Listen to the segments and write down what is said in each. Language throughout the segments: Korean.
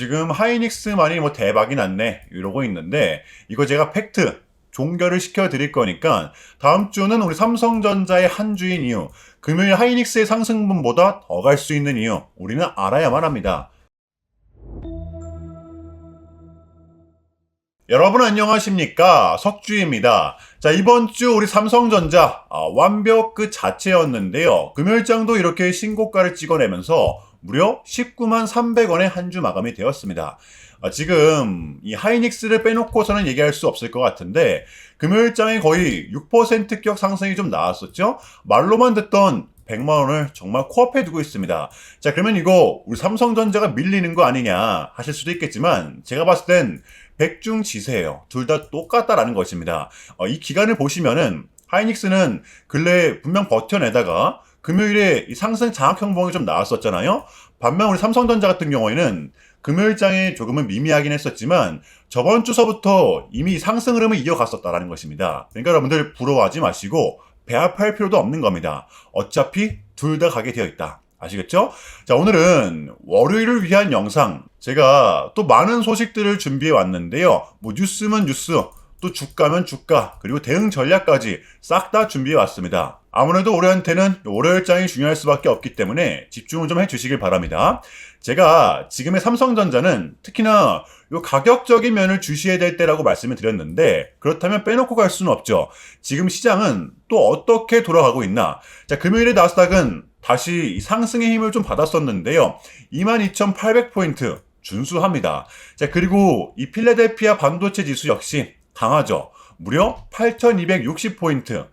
지금 하이닉스만이 뭐 대박이 났네 이러고 있는데 이거 제가 팩트 종결을 시켜드릴 거니까 다음 주는 우리 삼성전자의 한 주인 이유, 금요일 하이닉스의 상승분보다 더 갈 수 있는 이유 우리는 알아야만 합니다. 여러분 안녕하십니까, 석주입니다. 자, 이번 주 우리 삼성전자 완벽 그 자체였는데요. 금요일장도 이렇게 신고가를 찍어내면서 무려 19만 300원에 한 주 마감이 되었습니다. 지금 이 하이닉스를 빼놓고서는 얘기할 수 없을 것 같은데 금요일장에 거의 6%격 상승이 좀 나왔었죠. 말로만 듣던 100만원을 정말 코앞에 두고 있습니다. 자, 그러면 이거 우리 삼성전자가 밀리는 거 아니냐 하실 수도 있겠지만 제가 봤을 땐 백중지세예요. 둘 다 똑같다라는 것입니다. 이 기간을 보시면은 하이닉스는 근래 분명 버텨내다가 금요일에 이 상승 장악 형봉이 좀 나왔었잖아요. 반면 우리 삼성전자 같은 경우에는 금요일장에 조금은 미미하긴 했었지만 저번 주서부터 이미 상승 흐름을 이어갔었다라는 것입니다. 그러니까 여러분들 부러워하지 마시고 배합할 필요도 없는 겁니다. 어차피 둘 다 가게 되어 있다. 아시겠죠? 자, 오늘은 월요일을 위한 영상, 제가 또 많은 소식들을 준비해 왔는데요. 뭐 뉴스면 뉴스, 또 주가면 주가, 그리고 대응 전략까지 싹 다 준비해 왔습니다. 아무래도 올해한테는 월요일장이 중요할 수밖에 없기 때문에 집중을 좀 해주시길 바랍니다. 제가 지금의 삼성전자는 특히나 요 가격적인 면을 주시해야 될 때라고 말씀을 드렸는데 그렇다면 빼놓고 갈 수는 없죠. 지금 시장은 또 어떻게 돌아가고 있나. 자, 금요일에 나스닥은 다시 상승의 힘을 좀 받았었는데요. 22,800포인트 준수합니다. 자, 그리고 이 필라델피아 반도체 지수 역시 강하죠. 무려 8,260포인트.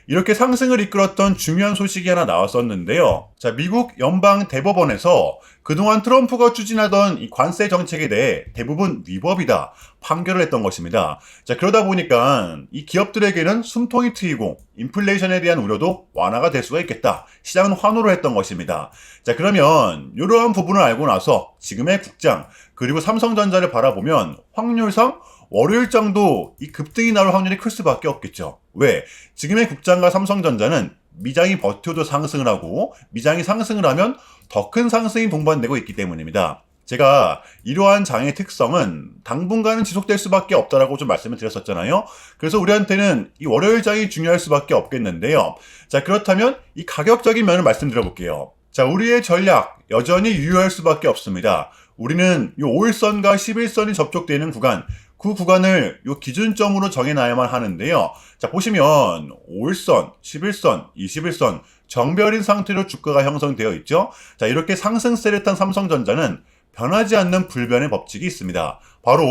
이렇게 상승을 이끌었던 중요한 소식이 하나 나왔었는데요. 자, 미국 연방 대법원에서 그동안 트럼프가 추진하던 이 관세 정책에 대해 대부분 위법이다 판결을 했던 것입니다. 자, 그러다 보니까 이 기업들에게는 숨통이 트이고 인플레이션에 대한 우려도 완화가 될 수가 있겠다. 시장은 환호를 했던 것입니다. 자, 그러면 이러한 부분을 알고 나서 지금의 국장 그리고 삼성전자를 바라보면 확률상 월요일장도 이 급등이 나올 확률이 클 수밖에 없겠죠. 왜? 지금의 국장과 삼성전자는 미장이 버텨도 상승을 하고 미장이 상승을 하면 더 큰 상승이 동반되고 있기 때문입니다. 제가 이러한 장의 특성은 당분간은 지속될 수밖에 없다라고 좀 말씀을 드렸었잖아요. 그래서 우리한테는 이 월요일장이 중요할 수밖에 없겠는데요. 자, 그렇다면 이 가격적인 면을 말씀드려볼게요. 자, 우리의 전략 여전히 유효할 수밖에 없습니다. 우리는 이 5일선과 11선이 접촉되는 구간, 그 구간을 요 기준점으로 정해놔야만 하는데요. 자, 보시면 5일선, 11선, 21선 정별인 상태로 주가가 형성되어 있죠. 자, 이렇게 상승세를 탄 삼성전자는 변하지 않는 불변의 법칙이 있습니다. 바로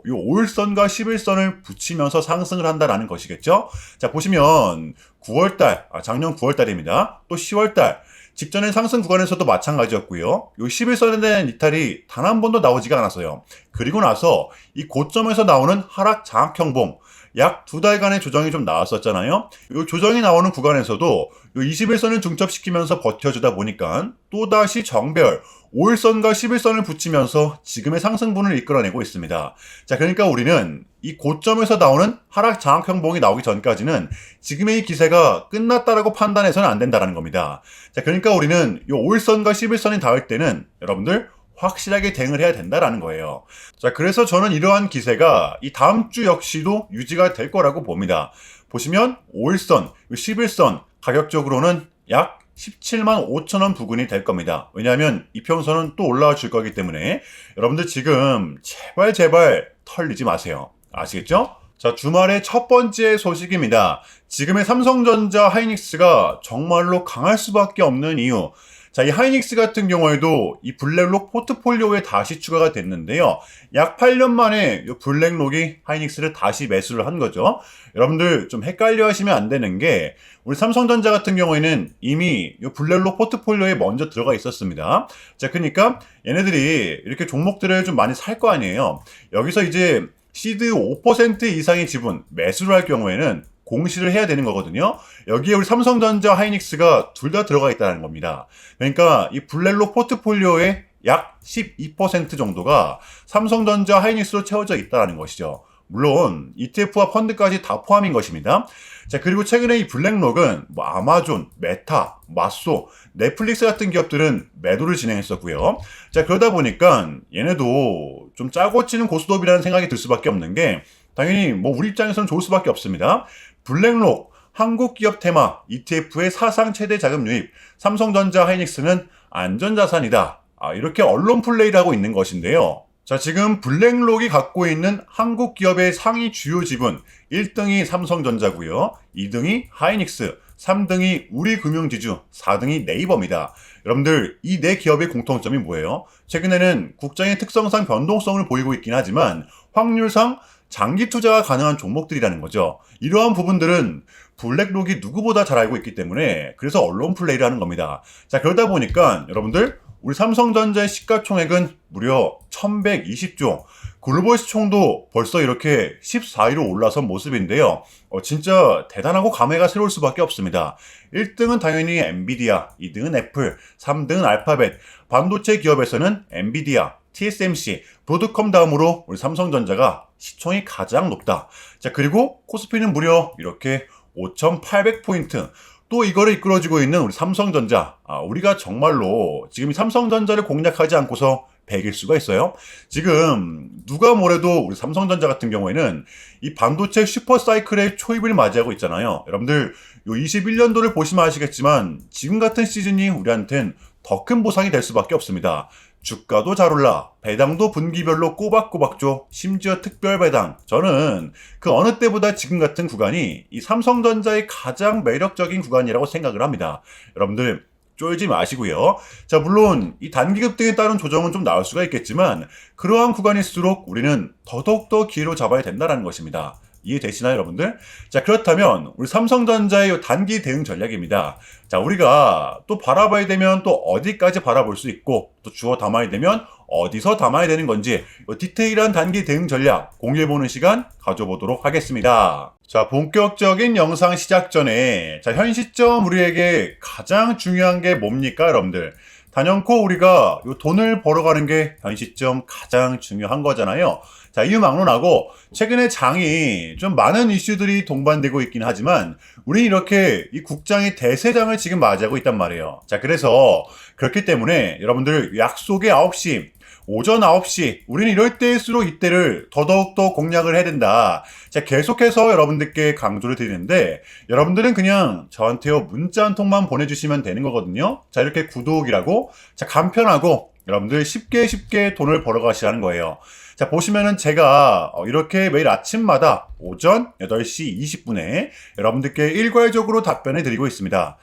이 5일선과 11선을 붙이면서 상승을 한다라는 것이겠죠. 자, 보시면 9월달, 작년 9월달입니다. 또 10월달 직전의 상승 구간에서도 마찬가지였고요. 요 11선에 대한 이탈이 단 한 번도 나오지가 않았어요. 그리고 나서 이 고점에서 나오는 하락 장악 형봉, 약 2달간의 조정이 좀 나왔었잖아요. 이 조정이 나오는 구간에서도 요 21선을 중첩시키면서 버텨주다 보니까 또다시 정별 5일선과 11선을 붙이면서 지금의 상승분을 이끌어내고 있습니다. 자, 그러니까 우리는 이 고점에서 나오는 하락 장악 형봉이 나오기 전까지는 지금의 이 기세가 끝났다라고 판단해서는 안 된다는 겁니다. 자, 그러니까 우리는 이 5일선과 11선이 닿을 때는 여러분들 확실하게 대응을 해야 된다라는 거예요. 자, 그래서 저는 이러한 기세가 이 다음 주 역시도 유지가 될 거라고 봅니다. 보시면 5일선, 11선 가격적으로는 약 17만 5천원 부근이 될 겁니다. 왜냐하면 이평선은 또 올라와 줄 거기 때문에 여러분들 지금 제발 털리지 마세요. 아시겠죠? 자, 주말의 첫 번째 소식입니다. 지금의 삼성전자 하이닉스가 정말로 강할 수밖에 없는 이유. 자, 이 하이닉스 같은 경우에도 이 블랙록 포트폴리오에 다시 추가가 됐는데요. 약 8년 만에 이 블랙록이 하이닉스를 다시 매수를 한 거죠. 여러분들 좀 헷갈려 하시면 안 되는 게 우리 삼성전자 같은 경우에는 이미 이 블랙록 포트폴리오에 먼저 들어가 있었습니다. 자, 그러니까 얘네들이 이렇게 종목들을 좀 많이 살 거 아니에요. 여기서 이제 시드 5% 이상의 지분 매수를 할 경우에는 공시를 해야 되는 거거든요. 여기에 우리 삼성전자 하이닉스가 둘 다 들어가 있다는 겁니다. 그러니까 이 블랙록 포트폴리오의 약 12% 정도가 삼성전자 하이닉스로 채워져 있다는 것이죠. 물론 ETF와 펀드까지 다 포함인 것입니다. 자, 그리고 최근에 이 블랙록은 뭐 아마존, 메타, 마소, 넷플릭스 같은 기업들은 매도를 진행했었고요. 자, 그러다 보니까 얘네도 좀 짜고 치는 고스톱이라는 생각이 들 수밖에 없는 게 당연히 뭐 우리 입장에서는 좋을 수밖에 없습니다. 블랙록, 한국 기업 테마, ETF의 사상 최대 자금 유입, 삼성전자, 하이닉스는 안전자산이다. 이렇게 언론 플레이를 하고 있는 것인데요. 자, 지금 블랙록이 갖고 있는 한국 기업의 상위 주요 지분 1등이 삼성전자고요. 2등이 하이닉스, 3등이 우리금융지주, 4등이 네이버입니다. 여러분들 이 네 기업의 공통점이 뭐예요? 최근에는 국장의 특성상 변동성을 보이고 있긴 하지만 확률상 장기 투자가 가능한 종목들이라는 거죠. 이러한 부분들은 블랙록이 누구보다 잘 알고 있기 때문에 그래서 언론 플레이를 하는 겁니다. 자, 그러다 보니까 여러분들 우리 삼성전자의 시가총액은 무려 1120조, 글로벌 시총도 벌써 이렇게 14위로 올라선 모습인데요. 진짜 대단하고 감회가 새로울 수밖에 없습니다. 1등은 당연히 엔비디아, 2등은 애플, 3등은 알파벳, 반도체 기업에서는 엔비디아, TSMC, 브로드컴 다음으로 우리 삼성전자가 시총이 가장 높다. 자, 그리고 코스피는 무려 이렇게 5,800포인트. 또 이거를 이끌어주고 있는 우리 삼성전자. 우리가 정말로 지금 이 삼성전자를 공략하지 않고서 100일 수가 있어요. 지금 누가 뭐래도 우리 삼성전자 같은 경우에는 이 반도체 슈퍼사이클의 초입을 맞이하고 있잖아요. 여러분들 요 21년도를 보시면 아시겠지만 지금 같은 시즌이 우리한텐 더 큰 보상이 될 수밖에 없습니다. 주가도 잘 올라, 배당도 분기별로 꼬박꼬박 줘, 심지어 특별 배당. 저는 그 어느 때보다 지금 같은 구간이 이 삼성전자의 가장 매력적인 구간이라고 생각을 합니다. 여러분들 쫄지 마시고요. 자, 물론 이 단기급 등에 따른 조정은 좀 나올 수가 있겠지만 그러한 구간일수록 우리는 더더욱더 기회로 잡아야 된다는 것입니다. 이해되시나요, 여러분들? 자, 그렇다면 우리 삼성전자의 단기 대응 전략입니다. 자, 우리가 또 바라봐야 되면 또 어디까지 바라볼 수 있고 또 주워 담아야 되면 어디서 담아야 되는 건지 디테일한 단기 대응 전략 공유해보는 시간 가져보도록 하겠습니다. 자, 본격적인 영상 시작 전에 자, 현 시점 우리에게 가장 중요한 게 뭡니까, 여러분들? 단연코 우리가 요 돈을 벌어가는 게 현 시점 가장 중요한 거잖아요. 자, 이유 막론하고 최근에 장이 좀 많은 이슈들이 동반되고 있긴 하지만 우리 이렇게 이 국장의 대세장을 지금 맞이하고 있단 말이에요. 자, 그래서 그렇기 때문에 여러분들 약속의 9시, 오전 9시, 우리는 이럴 때일수록 이때를 더더욱더 공략을 해야 된다. 자, 계속해서 여러분들께 강조를 드리는데 여러분들은 그냥 저한테요 문자 한 통만 보내주시면 되는 거거든요. 자, 이렇게 구독이라고 자, 간편하고 여러분들 쉽게 돈을 벌어가시라는 거예요. 자, 보시면은 제가 이렇게 매일 아침마다 오전 8시 20분에 여러분들께 일괄적으로 답변을 드리고 있습니다.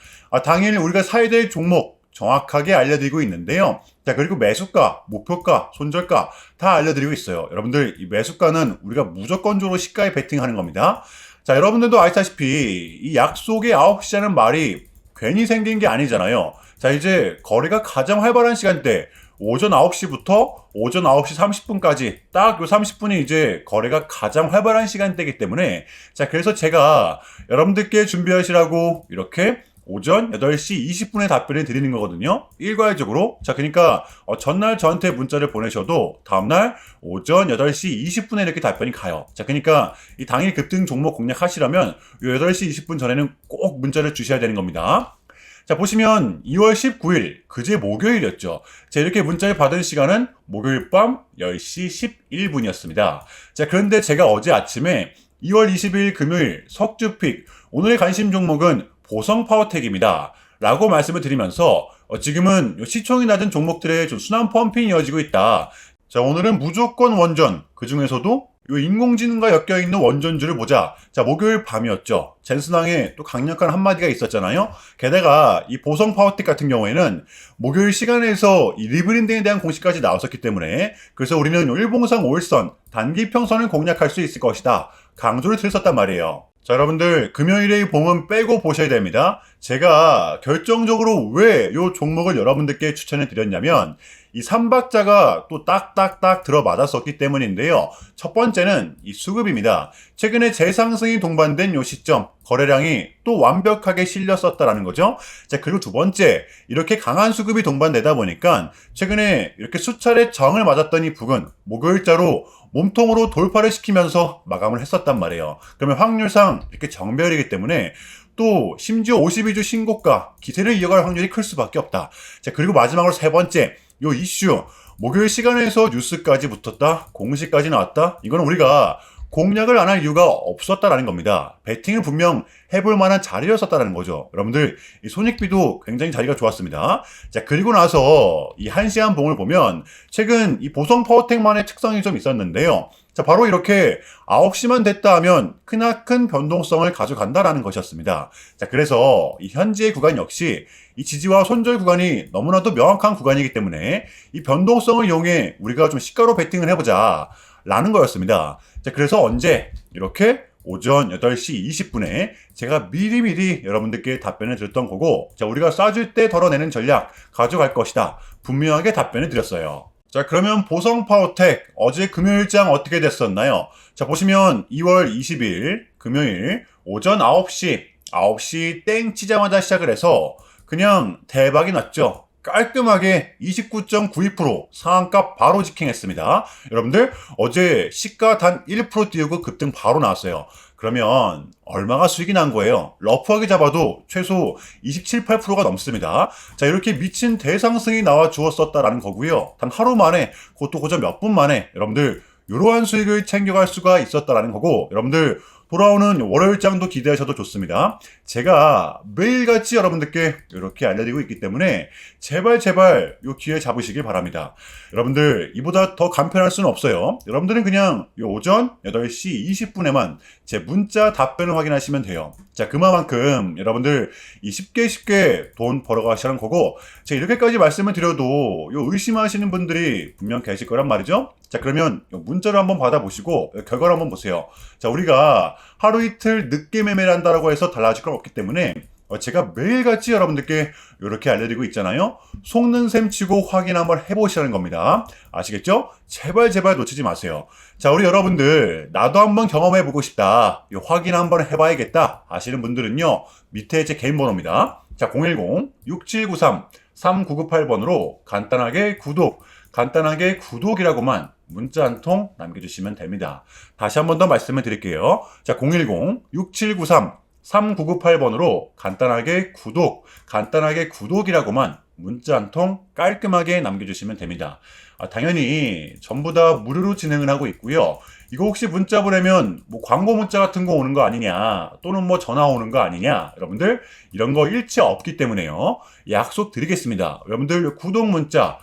당일 우리가 사야 될 종목 정확하게 알려드리고 있는데요. 자, 그리고 매수가, 목표가, 손절가 다 알려드리고 있어요. 여러분들 이 매수가는 우리가 무조건적으로 시가에 베팅하는 겁니다. 자, 여러분들도 아시다시피 이 약속의 9시라는 말이 괜히 생긴 게 아니잖아요. 자, 이제 거래가 가장 활발한 시간대 오전 9시부터 오전 9시 30분까지 딱 요 30분이 이제 거래가 가장 활발한 시간대이기 때문에 자, 그래서 제가 여러분들께 준비하시라고 이렇게 오전 8시 20분에 답변을 드리는 거거든요. 일괄적으로. 자, 그러니까 전날 저한테 문자를 보내셔도 다음날 오전 8시 20분에 이렇게 답변이 가요. 자, 그러니까 이 당일 급등 종목 공략하시려면 요 8시 20분 전에는 꼭 문자를 주셔야 되는 겁니다. 자, 보시면 2월 19일 그제 목요일이었죠. 자, 이렇게 문자를 받은 시간은 목요일 밤 10시 11분이었습니다. 자, 그런데 제가 어제 아침에 2월 20일 금요일 석주픽 오늘의 관심 종목은 보성파워텍입니다. 라고 말씀을 드리면서 지금은 시총이 낮은 종목들의 좀 순환 펌핑이 이어지고 있다. 자, 오늘은 무조건 원전, 그 중에서도 요 인공지능과 엮여있는 원전주를 보자. 자, 목요일 밤이었죠. 젠슨왕의 또 강력한 한마디가 있었잖아요. 게다가 이 보성파워텍 같은 경우에는 목요일 시간에서 이 리브랜딩에 대한 공시까지 나왔었기 때문에 그래서 우리는 일봉상 5일선 단기 평선을 공략할 수 있을 것이다. 강조를 드렸었단 말이에요. 자, 여러분들 금요일의 봉은 빼고 보셔야 됩니다. 제가 결정적으로 왜 이 종목을 여러분들께 추천해 드렸냐면 이 3박자가 또 딱딱딱 들어맞았었기 때문인데요. 첫 번째는 이 수급입니다. 최근에 재상승이 동반된 요 시점, 거래량이 또 완벽하게 실렸었다라는 거죠. 자, 그리고 두 번째, 이렇게 강한 수급이 동반되다 보니까 최근에 이렇게 수차례 정을 맞았던 이 부근, 목요일자로 몸통으로 돌파를 시키면서 마감을 했었단 말이에요. 그러면 확률상 이렇게 정배열이기 때문에 또 심지어 52주 신고가 기세를 이어갈 확률이 클 수밖에 없다. 자, 그리고 마지막으로 세 번째, 요 이슈, 목요일 시간에서 뉴스까지 붙었다, 공시까지 나왔다. 이건 우리가 공략을 안 할 이유가 없었다라는 겁니다. 배팅을 분명 해볼 만한 자리였었다는 거죠. 여러분들, 이 손익비도 굉장히 자리가 좋았습니다. 자, 그리고 나서 이 한시한 봉을 보면 최근 이 보성 파워텍만의 특성이 좀 있었는데요. 자, 바로 이렇게 9시만 됐다 하면 크나큰 변동성을 가져간다라는 것이었습니다. 자, 그래서 이 현재의 구간 역시 이 지지와 손절 구간이 너무나도 명확한 구간이기 때문에 이 변동성을 이용해 우리가 좀 시가로 베팅을 해보자 라는 거였습니다. 자, 그래서 언제 이렇게 오전 8시 20분에 제가 미리미리 여러분들께 답변을 드렸던 거고, 자, 우리가 쏴줄 때 덜어내는 전략 가져갈 것이다, 분명하게 답변을 드렸어요. 자, 그러면 보성 파워텍 어제 금요일장 어떻게 됐었나요? 자, 보시면 2월 20일 금요일 오전 9시 땡 치자마자 시작을 해서 그냥 대박이 났죠. 깔끔하게 29.92% 상한가 바로 직행했습니다. 여러분들, 어제 시가 단 1% 띄우고 급등 바로 나왔어요. 그러면 얼마가 수익이 난 거예요? 러프하게 잡아도 최소 27, 8%가 넘습니다. 자, 이렇게 미친 대상승이 나와 주었었다라는 거고요. 단 하루 만에, 그것도 고작 몇 분 만에 여러분들 이러한 수익을 챙겨갈 수가 있었다라는 거고, 여러분들 돌아오는 월요일장도 기대하셔도 좋습니다. 제가 매일같이 여러분들께 이렇게 알려드리고 있기 때문에 제발 요 기회 잡으시길 바랍니다. 여러분들, 이보다 더 간편할 수는 없어요. 여러분들은 그냥 요 오전 8시 20분에만 제 문자 답변을 확인하시면 돼요. 자, 그만큼 여러분들 이 쉽게 돈 벌어가시라는 거고, 제가 이렇게까지 말씀을 드려도 요 의심하시는 분들이 분명 계실 거란 말이죠. 자, 그러면 문자를 한번 받아보시고 결과를 한번 보세요. 자, 우리가 하루 이틀 늦게 매매를 한다라고 해서 달라질 건 없기 때문에 제가 매일같이 여러분들께 이렇게 알려드리고 있잖아요. 속는 셈 치고 확인 한번 해보시라는 겁니다. 아시겠죠? 제발 놓치지 마세요. 자, 우리 여러분들, 나도 한번 경험해보고 싶다, 확인 한번 해봐야겠다 하시는 분들은요, 밑에 제 개인 번호입니다. 자, 010-6793-3998번으로 간단하게 구독이라고만 문자 한 통 남겨주시면 됩니다. 다시 한 번 더 말씀을 드릴게요. 자, 010-6793-3998번으로 간단하게 구독이라고만 문자 한 통 깔끔하게 남겨주시면 됩니다. 당연히 전부 다 무료로 진행을 하고 있고요. 이거 혹시 문자 보내면 뭐 광고 문자 같은 거 오는 거 아니냐, 또는 뭐 전화 오는 거 아니냐, 여러분들 이런 거 일체 없기 때문에요. 약속 드리겠습니다. 여러분들 구독 문자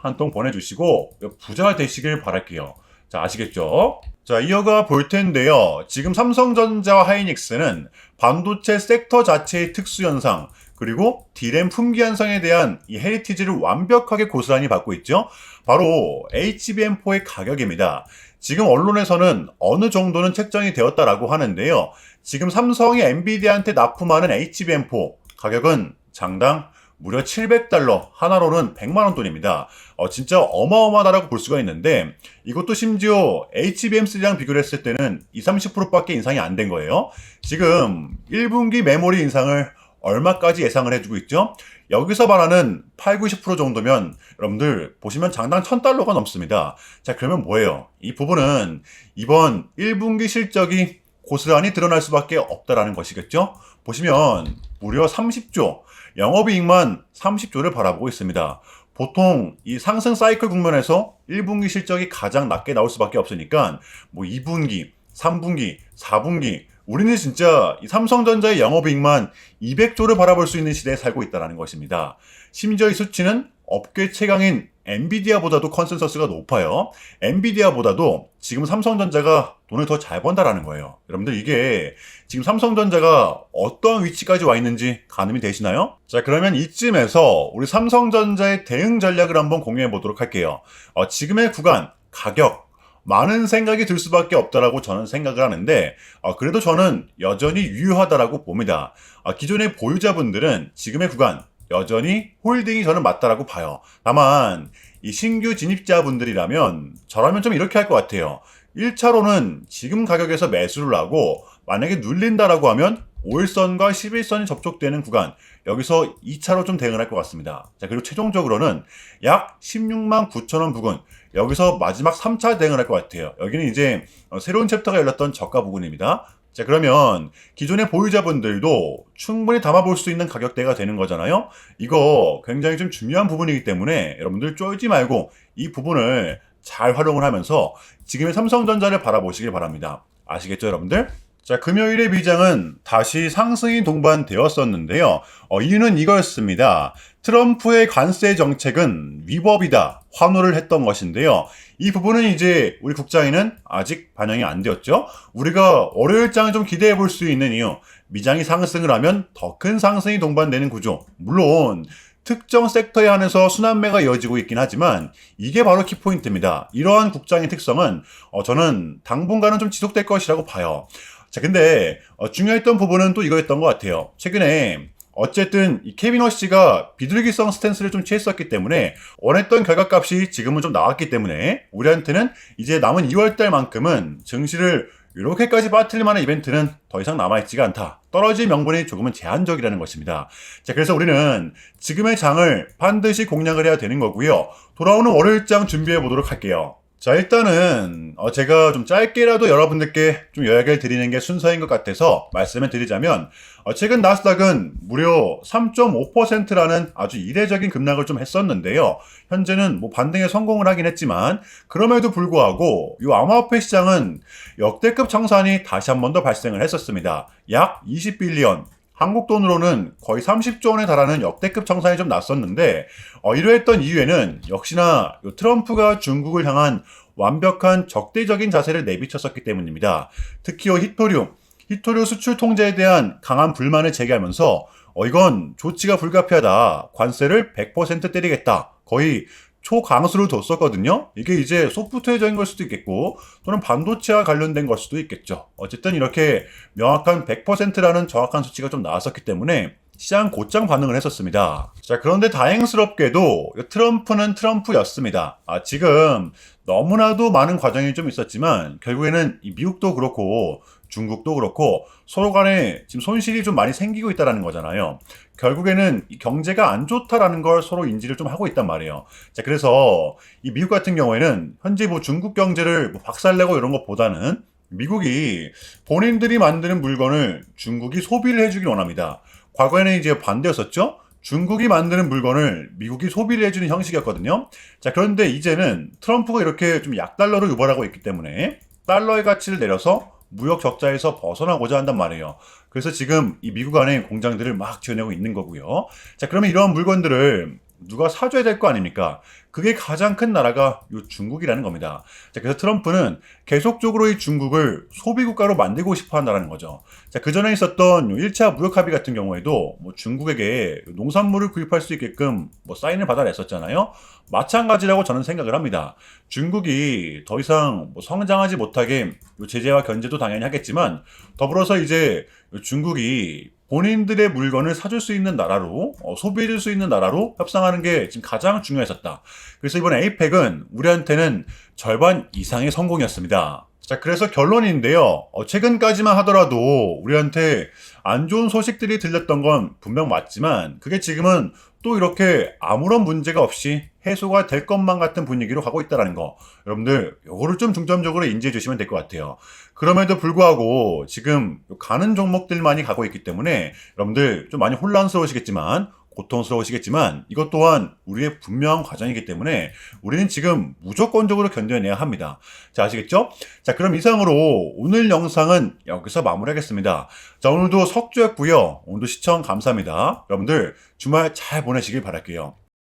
한 통 보내주시고 부자 되시길 바랄게요. 자, 아시겠죠? 자, 이어가 볼 텐데요. 지금 삼성전자와 하이닉스는 반도체 섹터 자체의 특수현상, 그리고 D램 품귀 현상에 대한 이 헤리티지를 완벽하게 고스란히 받고 있죠. 바로 HBM4의 가격입니다. 지금 언론에서는 어느 정도는 책정이 되었다라고 하는데요. 지금 삼성이 엔비디아한테 납품하는 HBM4 가격은 장당 무려 $700, 하나로는 100만원 돈입니다. 진짜 어마어마하다라고 볼 수가 있는데, 이것도 심지어 HBM3랑 비교를 했을 때는 20, 30%밖에 인상이 안 된 거예요. 지금 1분기 메모리 인상을 얼마까지 예상을 해주고 있죠? 여기서 말하는 8, 90% 정도면 여러분들 보시면 장당 $1,000가 넘습니다. 자, 그러면 뭐예요? 이 부분은 이번 1분기 실적이 고스란히 드러날 수밖에 없다라는 것이겠죠? 보시면 무려 30조, 영업이익만 30조를 바라보고 있습니다. 보통 이 상승 사이클 국면에서 1분기 실적이 가장 낮게 나올 수밖에 없으니까 뭐 2분기, 3분기, 4분기, 우리는 진짜 이 삼성전자의 영업이익만 200조를 바라볼 수 있는 시대에 살고 있다는 것입니다. 심지어 이 수치는 업계 최강인 엔비디아보다도 컨센서스가 높아요. 엔비디아보다도 지금 삼성전자가 돈을 더 잘 번다라는 거예요. 여러분들, 이게 지금 삼성전자가 어떠한 위치까지 와 있는지 가늠이 되시나요? 자, 그러면 이쯤에서 우리 삼성전자의 대응 전략을 한번 공유해 보도록 할게요. 지금의 구간, 가격, 많은 생각이 들 수밖에 없다라고 저는 생각을 하는데, 그래도 저는 여전히 유효하다라고 봅니다. 기존의 보유자분들은 지금의 구간, 여전히 홀딩이 저는 맞다라고 봐요. 다만 이 신규 진입자분들이라면 저라면 좀 이렇게 할 것 같아요. 1차로는 지금 가격에서 매수를 하고 만약에 눌린다라고 하면 5일선과 11선이 접촉되는 구간 여기서 2차로 좀 대응을 할 것 같습니다. 자, 그리고 최종적으로는 약 16만 9천 원 부근 여기서 마지막 3차 대응을 할 것 같아요. 여기는 이제 새로운 챕터가 열렸던 저가 부근입니다. 자, 그러면 기존의 보유자분들도 충분히 담아볼 수 있는 가격대가 되는 거잖아요. 이거 굉장히 좀 중요한 부분이기 때문에 여러분들 쫄지 말고 이 부분을 잘 활용을 하면서 지금의 삼성전자를 바라보시길 바랍니다. 아시겠죠, 여러분들? 자, 금요일의 비장은 다시 상승이 동반되었었는데요. 이유는 이거였습니다. 트럼프의 관세 정책은 위법이다. 환호를 했던 것인데요. 이 부분은 이제 우리 국장에는 아직 반영이 안 되었죠. 우리가 월요일장을 좀 기대해 볼 수 있는 이유. 미장이 상승을 하면 더 큰 상승이 동반되는 구조. 물론 특정 섹터에 한해서 순환매가 이어지고 있긴 하지만 이게 바로 키포인트입니다. 이러한 국장의 특성은 저는 당분간은 좀 지속될 것이라고 봐요. 자, 근데 중요했던 부분은 또 이거였던 것 같아요. 최근에 어쨌든 이 케빈 허씨가 비둘기성 스탠스를 좀 취했었기 때문에 원했던 결과값이 지금은 좀 나왔기 때문에 우리한테는 이제 남은 2월달만큼은 증시를 이렇게까지 빠뜨릴 만한 이벤트는 더 이상 남아있지가 않다. 떨어질 명분이 조금은 제한적이라는 것입니다. 자, 그래서 우리는 지금의 장을 반드시 공략을 해야 되는 거고요. 돌아오는 월요일장 준비해 보도록 할게요. 자, 일단은 제가 좀 짧게라도 여러분들께 좀 이야기를 드리는 게 순서인 것 같아서 말씀을 드리자면 최근 나스닥은 무려 3.5%라는 아주 이례적인 급락을 좀 했었는데요. 현재는 뭐 반등에 성공을 하긴 했지만 그럼에도 불구하고 이 암호화폐 시장은 역대급 청산이 다시 한 번 더 발생을 했었습니다. 약 20빌리언 한국 돈으로는 거의 30조 원에 달하는 역대급 청산이 좀 났었는데 이러했던 이유에는 역시나 트럼프가 중국을 향한 완벽한 적대적인 자세를 내비쳤었기 때문입니다. 특히 히토류 수출 통제에 대한 강한 불만을 제기하면서 이건 조치가 불가피하다. 관세를 100% 때리겠다. 거의 초강수를 뒀었거든요. 이게 이제 소프트웨어적인 걸 수도 있겠고 또는 반도체와 관련된 걸 수도 있겠죠. 어쨌든 이렇게 명확한 100%라는 정확한 수치가 좀 나왔었기 때문에 시장 곧장 반응을 했었습니다. 자, 그런데 다행스럽게도 트럼프는 트럼프였습니다. 지금 너무나도 많은 과정이 좀 있었지만 결국에는 이 미국도 그렇고 중국도 그렇고 서로 간에 지금 손실이 좀 많이 생기고 있다는 거잖아요. 결국에는 이 경제가 안 좋다라는 걸 서로 인지를 좀 하고 있단 말이에요. 자, 그래서 이 미국 같은 경우에는 현재 뭐 중국 경제를 박살내고 이런 것보다는 미국이 본인들이 만드는 물건을 중국이 소비를 해주길 원합니다. 과거에는 이제 반대였었죠. 중국이 만드는 물건을 미국이 소비를 해주는 형식이었거든요. 자, 그런데 이제는 트럼프가 이렇게 좀 약달러로 유발하고 있기 때문에 달러의 가치를 내려서 무역 적자에서 벗어나고자 한단 말이에요. 그래서 지금 이 미국 안에 공장들을 막 지어내고 있는 거고요. 자, 그러면 이러한 물건들을 누가 사줘야 될 거 아닙니까? 그게 가장 큰 나라가 요 중국이라는 겁니다. 자, 그래서 트럼프는 계속적으로 이 중국을 소비국가로 만들고 싶어 한다는 거죠. 자, 그 전에 있었던 1차 무역 합의 같은 경우에도 뭐 중국에게 농산물을 구입할 수 있게끔 뭐 사인을 받아냈었잖아요. 마찬가지라고 저는 생각을 합니다. 중국이 더 이상 뭐 성장하지 못하게 제재와 견제도 당연히 하겠지만 더불어서 이제 중국이 본인들의 물건을 사줄 수 있는 나라로 소비해줄 수 있는 나라로 협상하는 게 지금 가장 중요했었다. 그래서 이번 에이펙은 우리한테는 절반 이상의 성공이었습니다. 자, 그래서 결론인데요. 최근까지만 하더라도 우리한테 안 좋은 소식들이 들렸던 건 분명 맞지만 그게 지금은 또 이렇게 아무런 문제가 없이 해소가 될 것만 같은 분위기로 가고 있다는 거. 여러분들 요거를 좀 중점적으로 인지해 주시면 될 것 같아요. 그럼에도 불구하고 지금 가는 종목들만이 가고 있기 때문에 여러분들 좀 많이 혼란스러우시겠지만 고통스러우시겠지만 이것 또한 우리의 분명한 과정이기 때문에 우리는 지금 무조건적으로 견뎌내야 합니다. 자, 아시겠죠? 자, 그럼 이상으로 오늘 영상은 여기서 마무리하겠습니다. 자, 오늘도 석주였고요. 오늘도 시청 감사합니다. 여러분들 주말 잘 보내시길 바랄게요.